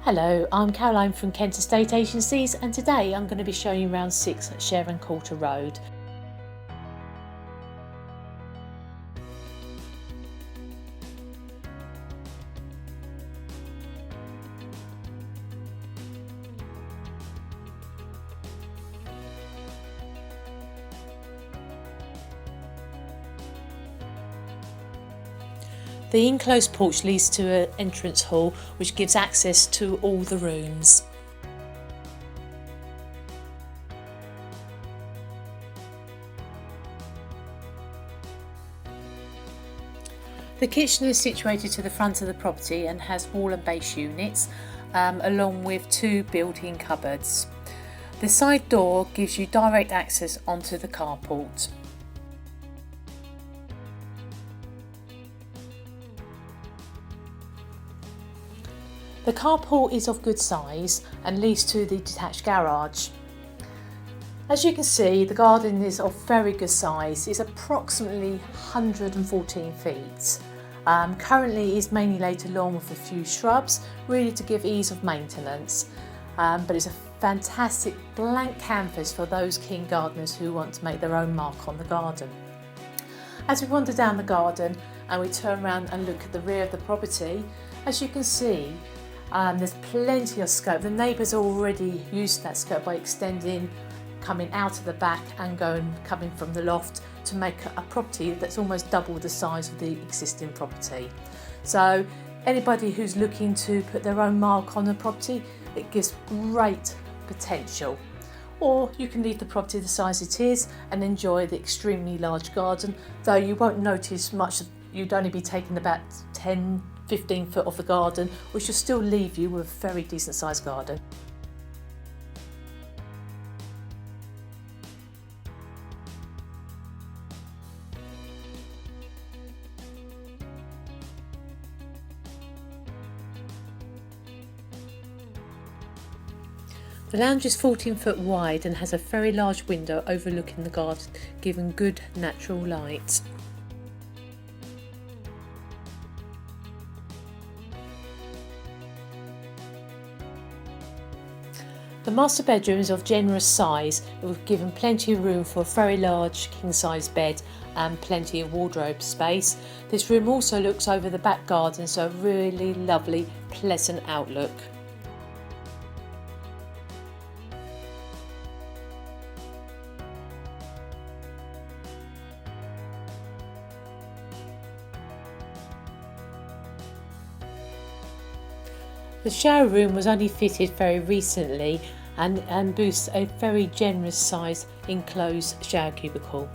Hello, I'm Caroline from Kent Estate Agencies, and today I'm going to be showing you around 6 Sharon Coulter Road. The enclosed porch leads to an entrance hall which gives access to all the rooms. The kitchen is situated to the front of the property and has wall and base units, along with 2 built-in cupboards. The side door gives you direct access onto the carport. The carport is of good size and leads to the detached garage. As you can see, the garden is of very good size. It's approximately 114 feet. Currently it's mainly laid to lawn with a few shrubs, really to give ease of maintenance. But it's a fantastic blank canvas for those keen gardeners who want to make their own mark on the garden. As we wander down the garden and we turn around and look at the rear of the property, as you can see, there's plenty of scope. The neighbours already used that scope by extending, coming out of the back and coming from the loft to make a property that's almost double the size of the existing property. So anybody who's looking to put their own mark on the property, it gives great potential. Or you can leave the property the size it is and enjoy the extremely large garden, though you won't notice much. You'd only be taking about 10-15 foot of the garden, which will still leave you with a very decent sized garden. The lounge is 14 foot wide and has a very large window overlooking the garden, giving good natural light. The master bedroom is of generous size, with given plenty of room for a very large king-size bed and plenty of wardrobe space. This room also looks over the back garden, so a really lovely, pleasant outlook. The shower room was only fitted very recently and boasts a very generous size enclosed shower cubicle.